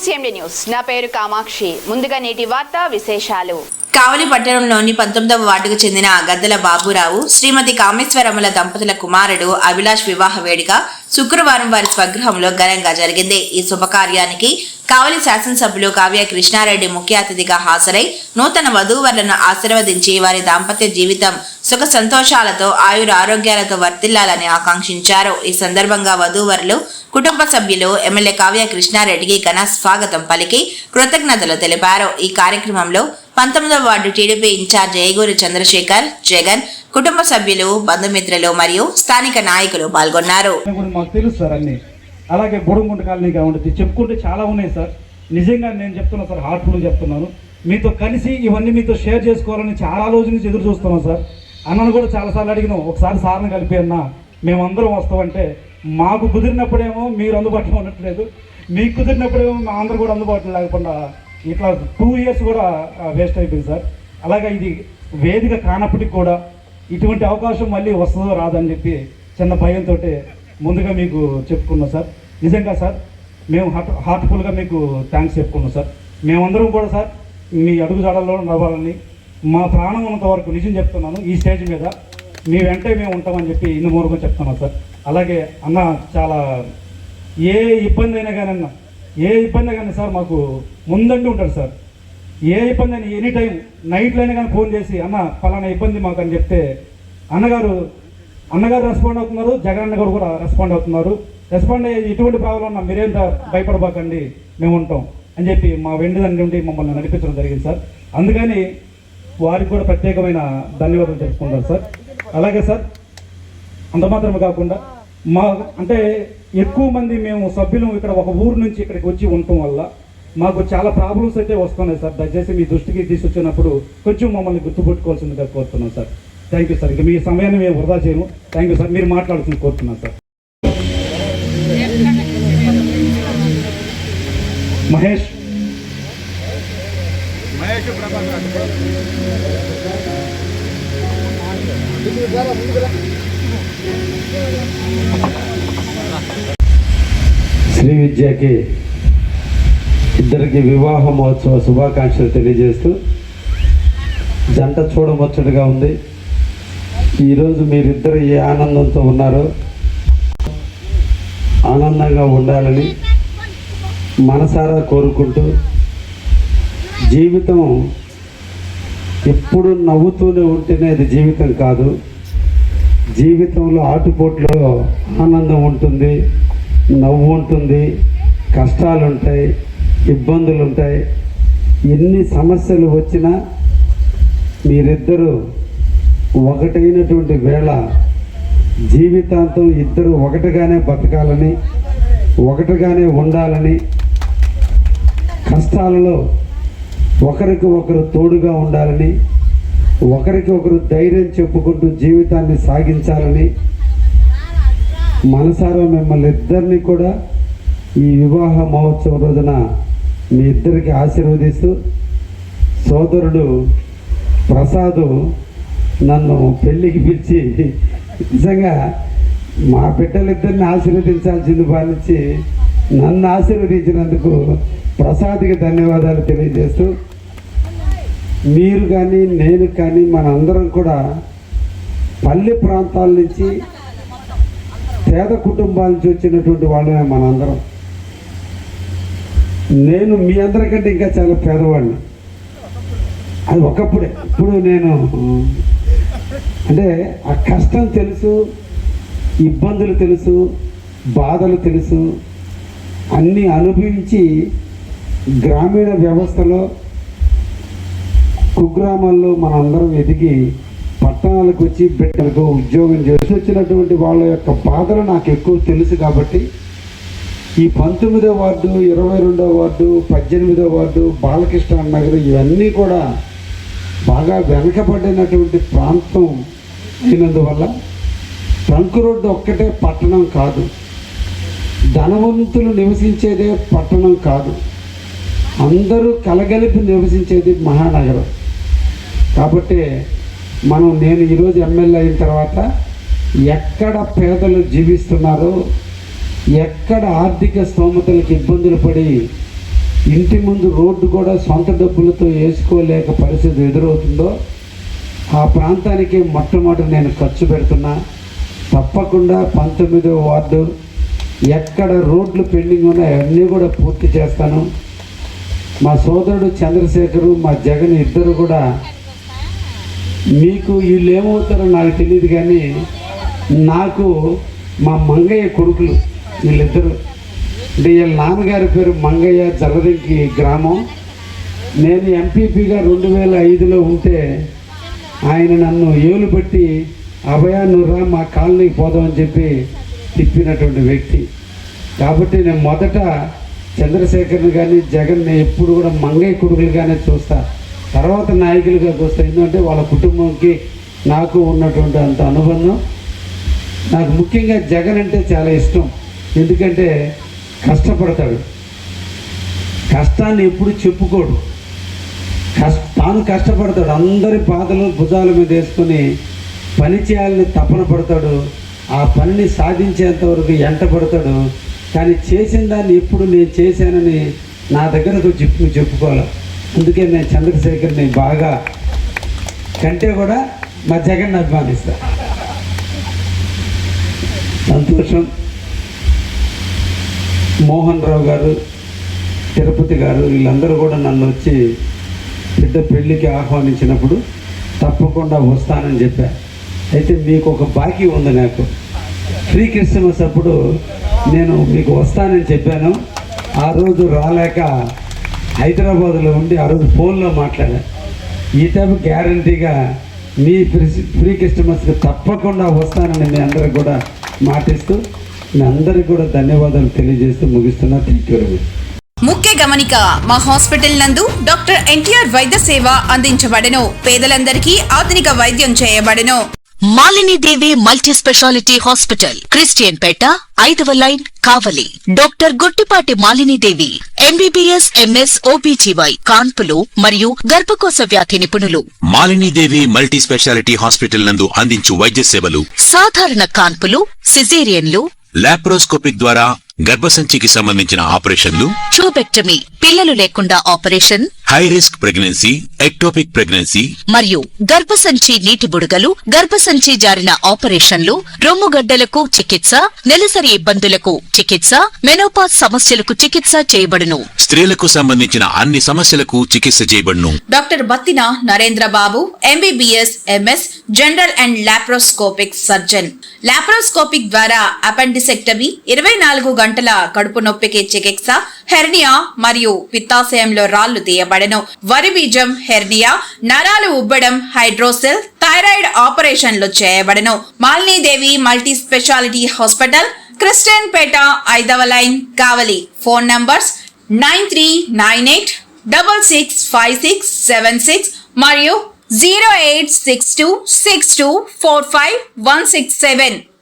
CMD news. నా పేరు కామాక్షి. ముందుగా నేటి వార్తా విశేషాలు. కావలి పట్టణంలోని 19వ వార్డుకు చెందిన గద్దల బాబురావు శ్రీమతి కామేశ్వరమ్మల దంపతుల కుమారుడు అభిలాష్ వివాహ వేడుక శుక్రవారం వారి స్వగృహంలో ఘనంగా జరిగింది. ఈ శుభకార్యానికి కావలి శాసనసభ్యులు కావ్య కృష్ణారెడ్డి ముఖ్య అతిథిగా హాజరై నూతన వధూవరులను ఆశీర్వదించి వారి దాంపత్య జీవితం సుఖ సంతోషాలతో ఆయుర ఆరోగ్యాలతో వర్తిల్లాలని ఆకాంక్షించారు. ఈ సందర్భంగా వధూవరులు కుటుంబ సభ్యులు ఎమ్మెల్యే కావ్య కృష్ణారెడ్డికి ఘన స్వాగతం పలికి కృతజ్ఞతలు తెలిపారు. ఈ కార్యక్రమంలో 19వ ward TDP incharge Eguri Chandrasekhar, Jagan, కుటుంబ సభ్యులు, బంధుమిత్రులు మరియు స్థానిక నాయకులు పాల్గొన్నారు. మాకు తెలుసు సార్ అన్ని. అలాగే బుడంగుంట కాలనీ కావండి చెప్పుకుంటే చాలా ఉన్నాయి సార్. నిజంగా నేను చెప్తున్నా సార్, హార్ట్ఫుల్ చెప్తున్నాను. మీతో కలిసి ఇవన్నీ మీతో షేర్ చేసుకోవాలని చాలా రోజుల నుంచి ఎదురు చూస్తున్నాం సార్. అన్నను కూడా చాలాసార్లు అడిగినాం, ఒకసారి సార్ని కలిపి అన్నా మేమందరం వస్తామంటే మాకు కుదిరినప్పుడేమో మీరు అందుబాటులో ఉండట్లేదు, మీకు కుదిరినప్పుడేమో మా అందరూ కూడా అందుబాటులో లేకుండా ఇట్లా 2 years కూడా వేస్ట్ అయిపోయింది సార్. అలాగే ఇది వేదిక కానప్పటికి కూడా ఇటువంటి అవకాశం మళ్ళీ వస్తుందో రాదని చెప్పి చిన్న భయంతో ముందుగా మీకు చెప్పుకున్నాం సార్. నిజంగా సార్ మేము హార్ట్ఫుల్గా మీకు థ్యాంక్స్ చెప్పుకున్నాం సార్. మేమందరం కూడా సార్ మీ అడుగుజాడల్లో నడవాలని మా ప్రాణం ఉన్నంత వరకు నిజం చెప్తున్నాను, ఈ స్టేజ్ మీద మీ వెంటే మేము ఉంటామని చెప్పి ఇన్ని మూలంగా చెప్తున్నాం సార్. అలాగే అన్న చాలా ఏ ఇబ్బంది అయినా కానీ సార్ మాకు ముందండి ఉంటాడు సార్. ఏ ఇబ్బంది అయినా ఎనీ టైం నైట్లో అయినా కానీ ఫోన్ చేసి అన్న ఫలానా ఇబ్బంది మాకు అని చెప్తే అన్నగారు రెస్పాండ్ అవుతున్నారు, జగన్ అన్న గారు కూడా రెస్పాండ్ అవుతున్నారు. రెస్పాండ్ అయ్యే ఎటువంటి ప్రాబ్లం ఉన్నా మీరేం భయపడబాకండి, మేము ఉంటాం అని చెప్పి మా వెండిదాని నుండి మమ్మల్ని నడిపించడం జరిగింది సార్. అందుకని వారికి కూడా ప్రత్యేకమైన ధన్యవాదాలు తెలుసుకుంటారు సార్. అలాగే సార్ అంత మాత్రమే కాకుండా మా అంటే ఎక్కువ మంది మేము సభ్యులు ఇక్కడ ఒక ఊరు నుంచి ఇక్కడికి వచ్చి ఉండటం వల్ల మాకు చాలా ప్రాబ్లమ్స్ అయితే వస్తున్నాయి సార్. దయచేసి మీ దృష్టికి తీసుకొచ్చినప్పుడు కొంచెం మమ్మల్ని గుర్తుపెట్టుకోవాల్సిందిగా కోరుతున్నాం సార్. Thank you sir. ఇంకా మీ సమయాన్ని మేము వృధా చేయము. Thank you sir. మీరు మాట్లాడుతుంది కోరుతున్నాం సార్. మహేష్ శ్రీ విద్యకి ఇద్దరికి వివాహ మహోత్సవ శుభాకాంక్షలు తెలియజేస్తూ జంట చూడముచ్చటగా ఉంది. ఈరోజు మీరిద్దరు ఏ ఆనందంతో ఉన్నారో ఆనందంగా ఉండాలని మనసారా కోరుకుంటూ, జీవితం ఎప్పుడు నవ్వుతూనే ఉంటేనే అది జీవితం కాదు. జీవితంలో ఆటుపోట్లో ఆనందం ఉంటుంది, నవ్వు ఉంటుంది, కష్టాలు ఉంటాయి, ఇబ్బందులు ఉంటాయి. ఎన్ని సమస్యలు వచ్చినా మీరిద్దరూ ఒకటైనటువంటి వేళ జీవితాంతం ఇద్దరు ఒకటిగానే బతకాలని, ఒకటిగానే ఉండాలని, కష్టాలలో ఒకరికి ఒకరు తోడుగా ఉండాలని, ఒకరికి ఒకరు ధైర్యం చెప్పుకుంటూ జీవితాన్ని సాగించాలని మనసారా మిమ్మల్ని ఇద్దరిని కూడా ఈ వివాహ మహోత్సవం రోజున మీ ఇద్దరికి ఆశీర్వదిస్తూ, సోదరుడు ప్రసాదు నన్ను పెళ్ళికి పిలిచి నిజంగా మా బిడ్డలిద్దరిని ఆశీర్వదించాల్సింది భావించి నన్ను ఆశీర్వదించినందుకు ప్రసాద్కి ధన్యవాదాలు తెలియజేస్తూ, మీరు కానీ నేను కానీ మనందరం కూడా పల్లె ప్రాంతాల నుంచి పేద కుటుంబాల నుంచి వచ్చినటువంటి వాళ్ళమే మనందరం. నేను మీ అందరికంటే ఇంకా చాలా పేదవాడిని. అది ఒకప్పుడే. ఇప్పుడు నేను అంటే ఆ కష్టం తెలుసు, ఇబ్బందులు తెలుసు, బాధలు తెలుసు, అన్నీ అనుభవించి గ్రామీణ వ్యవస్థలో కుగ్రామాల్లో మనందరం ఎదిగి పట్టణాలకు వచ్చి బిడ్డలకు ఉద్యోగం చేసి వచ్చినటువంటి వాళ్ళ యొక్క బాధలు నాకు ఎక్కువ తెలుసు. కాబట్టి ఈ 19వ వార్డు, 22వ వార్డు, 18వ వార్డు, బాలకృష్ణ నగర్ ఇవన్నీ కూడా బాగా వెనకబడినటువంటి ప్రాంతం అయినందువల్ల ట్రంక్ రోడ్డు ఒక్కటే పట్టణం కాదు, ధనవంతులు నివసించేదే పట్టణం కాదు, అందరూ కలగలిపి నివసించేది మహానగరం. కాబట్టి నేను ఈరోజు ఎమ్మెల్యే అయిన తర్వాత ఎక్కడ పేదలు జీవిస్తున్నారో, ఎక్కడ ఆర్థిక స్తోమతలకు ఇబ్బందులు పడి ఇంటి ముందు రోడ్డు కూడా సొంత డబ్బులతో వేసుకోలేక పరిస్థితి ఎదురవుతుందో ఆ ప్రాంతానికి మొట్టమొదటి నేను ఖర్చు పెడుతున్నా. తప్పకుండా 19వ వార్డు ఎక్కడ రోడ్లు పెండింగ్ ఉన్నాయో అన్నీ కూడా పూర్తి చేస్తాను. మా సోదరుడు చంద్రశేఖరు, మా జగన్ ఇద్దరు కూడా, మీకు వీళ్ళు ఏమవుతారో నాకు తెలియదు కానీ నాకు మా మంగయ్య కొడుకులు వీళ్ళిద్దరు. అంటే వీళ్ళ నాన్నగారి పేరు మంగయ్య, జల్లదంకి గ్రామం. నేను ఎంపీపీగా 2005లో ఉంటే ఆయన నన్ను ఏలు బట్టి అభయ నుర్రా మా కాలనీకి పోదామని చెప్పి తిప్పినటువంటి వ్యక్తి. కాబట్టి నేను మొదట చంద్రశేఖర్ని కానీ జగన్ని ఎప్పుడు కూడా మంగయ్య కొడుకులుగానే చూస్తా, తర్వాత నాయకులుగా చూస్తా. ఎందుకంటే వాళ్ళ కుటుంబంకి నాకు ఉన్నటువంటి అంత అనుబంధం. నాకు ముఖ్యంగా జగన్ అంటే చాలా ఇష్టం. ఎందుకంటే కష్టపడతాడు, కష్టాన్ని ఎప్పుడు చెప్పుకోడు, తాను కష్టపడతాడు. అందరి బాధలు భుజాల మీద వేసుకొని పని చేయాలని తపన పడతాడు. ఆ పనిని సాధించేంత వరకు ఎంటపడతాడు. కానీ చేసిన దాన్ని ఎప్పుడు నేను చేశానని నా దగ్గరకు చెప్పుకోవాలి. అందుకే నేను చంద్రశేఖర్ని బాగా కంటే కూడా మా జగన్ని అభిమానిస్తా. సంతోషం. మోహన్ రావు గారు, తిరుపతి గారు వీళ్ళందరూ కూడా నన్ను వచ్చి బిడ్డ పెళ్ళికి ఆహ్వానించినప్పుడు తప్పకుండా వస్తానని చెప్పా. అయితే మీకు ఒక బాకీ ఉంది. నాకు ఫ్రీ క్రిస్మస్ అప్పుడు నేను మీకు వస్తానని చెప్పాను. ఆ రోజు రాలేక హైదరాబాద్లో ఉండి ఆ రోజు ఫోన్లో మాట్లాడా. ఈ టైపు గ్యారంటీగా మీ ఫ్రీ క్రిస్మస్కి తప్పకుండా వస్తానని మీ అందరికి కూడా మాటిస్తూ మీ అందరికి కూడా ధన్యవాదాలు తెలియజేస్తూ ముగిస్తున్నా. Thank you very much. ముఖ్య గమనిక, మా హాస్పిటల్ నందు డాక్టర్ ఎన్టీఆర్ వైద్య సేవ అందించబడెను. పేదలందరికీ ఆధునిక వైద్యం చేయబడెను. మాలిని దేవి multi speciality hospital, Christian Peta, 5వ లైన్, కావలి. డాక్టర్ గుట్టిపాటి మాలిని దేవి ఎంబీబీఎస్, ఎంఎస్, ఓబీజీవై, కాన్పులు మరియు గర్భకోశ వ్యాధి నిపుణులు. మాలిని దేవి మల్టీ స్పెషాలిటీ హాస్పిటల్ నందు అందించు వైద్య సేవలు: సాధారణ కాన్పులు, సిజేరియన్లు, లాప్రోస్కోపిక్ ద్వారా గర్భసంచికి సంబంధించిన ఆపరేషన్లు, ట్యూబెక్టమీ, పిల్లలు లేకుండా operation, high risk pregnancy, ectopic pregnancy మరియు గర్భసంచి నీటి బుడగలు, గర్భసంచి జారిన ఆపరేషన్లు, రొమ్ముగడ్డలకు చికిత్స, నెలసరి ఇబ్బందులకు చికిత్స, మెనోపాజ్ సమస్యలకు చికిత్స చేయబడును. స్త్రీలకు సంబంధించిన అన్ని సమస్యలకు చికిత్స చేయబడును. Doctor Battina Narendra Babu MBBS, MS, general and laparoscopic surgeon. Laparoscopic ద్వారా అపెండిసెక్టమీ, 24 గంటల కడుపు నొప్పికి చికిత్స, హెర్నియా మరియు పిత్తాశయంలో రాళ్లు తీయబడెను. వరి బీజం, హెర్నియా, నరాలు ఉబ్బడం, హైడ్రోసెల్, థైరాయిడ్ ఆపరేషన్లు చేయబడెను. Malinidevi multi speciality hospital, Christian Peta, 5వ లైన్, కావలి. ఫోన్ నంబర్స్ 9398665676 మరియు 08626245167.